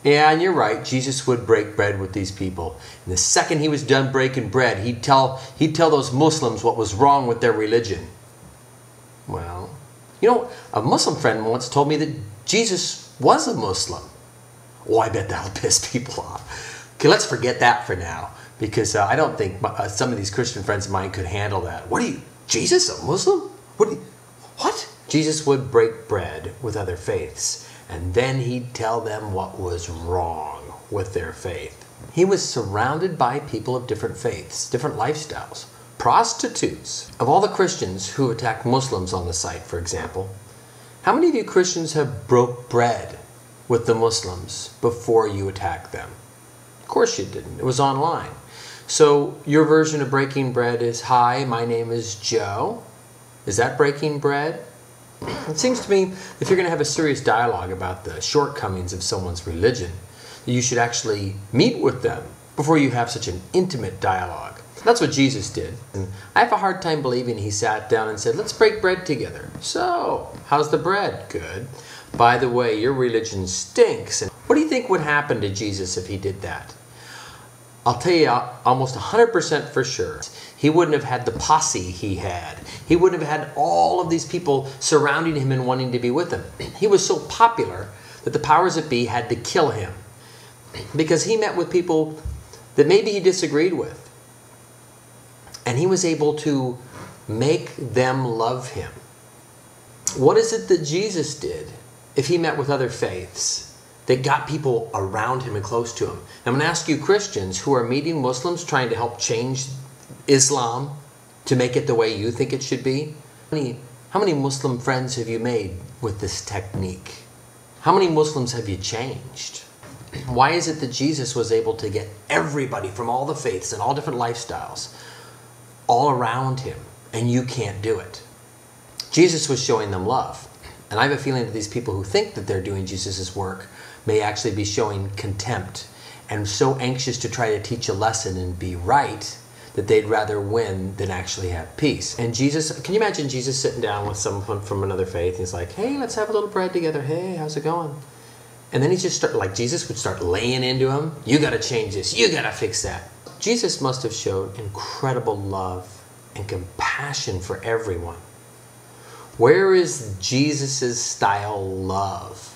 Yeah, and you're right. Jesus would break bread with these people. And the second he was done breaking bread, he'd tell those Muslims what was wrong with their religion. Well, you know, a Muslim friend once told me that Jesus was a Muslim. Oh, I bet that'll piss people off. Okay, let's forget that for now, because I don't think some of these Christian friends of mine could handle that. Jesus, a Muslim? What? Jesus would break bread with other faiths, and then he'd tell them what was wrong with their faith. He was surrounded by people of different faiths, different lifestyles, prostitutes. Of all the Christians who attacked Muslims on the site, for example, how many of you Christians have broke bread with the Muslims before you attacked them? Of course you didn't. It was online. So your version of breaking bread is, "Hi, my name is Joe." Is that breaking bread? It seems to me if you're going to have a serious dialogue about the shortcomings of someone's religion, you should actually meet with them before you have such an intimate dialogue. That's what Jesus did. And I have a hard time believing he sat down and said, "Let's break bread together. So, how's the bread? Good. By the way, your religion stinks." And what do you think would happen to Jesus if he did that? I'll tell you almost 100% for sure. He wouldn't have had the posse he had. He wouldn't have had all of these people surrounding him and wanting to be with him. He was so popular that the powers that be had to kill him because he met with people that maybe he disagreed with. And he was able to make them love him. What is it that Jesus did if he met with other faiths that got people around him and close to him? I'm going to ask you Christians who are meeting Muslims trying to help change Islam to make it the way you think it should be. How many Muslim friends have you made with this technique? How many Muslims have you changed? Why is it that Jesus was able to get everybody from all the faiths and all different lifestyles all around him, and you can't do it? Jesus was showing them love. And I have a feeling that these people who think that they're doing Jesus' work may actually be showing contempt and so anxious to try to teach a lesson and be right that they'd rather win than actually have peace. And Jesus, can you imagine Jesus sitting down with someone from another faith and he's like, "Hey, let's have a little bread together. Hey, how's it going?" And then he just Jesus would start laying into him. "You got to change this. You got to fix that." Jesus must have showed incredible love and compassion for everyone. Where is Jesus' style love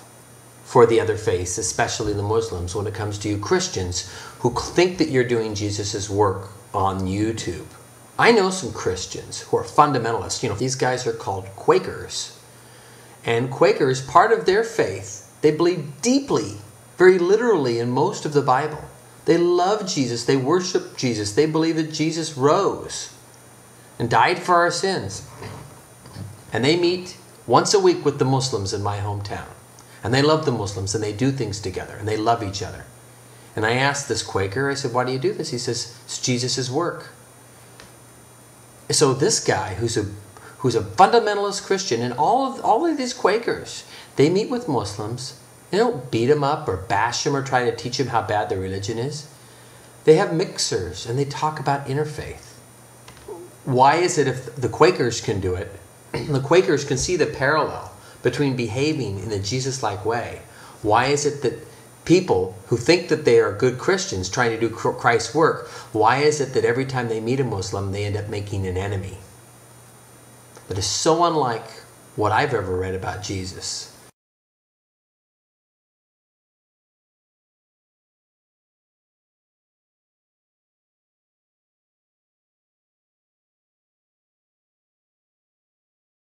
for the other faiths, especially the Muslims, when it comes to you Christians who think that you're doing Jesus' work on YouTube? I know some Christians who are fundamentalists. You know, these guys are called Quakers. And Quakers, part of their faith, they believe deeply, very literally in most of the Bible. They love Jesus. They worship Jesus. They believe that Jesus rose and died for our sins. And they meet once a week with the Muslims in my hometown. And they love the Muslims, and they do things together, and they love each other. And I asked this Quaker, I said, "Why do you do this?" He says, "It's Jesus' work." So this guy who's a fundamentalist Christian, and all of these Quakers, they meet with Muslims. They don't beat them up or bash them or try to teach them how bad their religion is. They have mixers, and they talk about interfaith. Why is it if the Quakers can do it, the Quakers can see the parallel between behaving in a Jesus-like way? Why is it that people who think that they are good Christians trying to do Christ's work, why is it that every time they meet a Muslim, they end up making an enemy? That is so unlike what I've ever read about Jesus.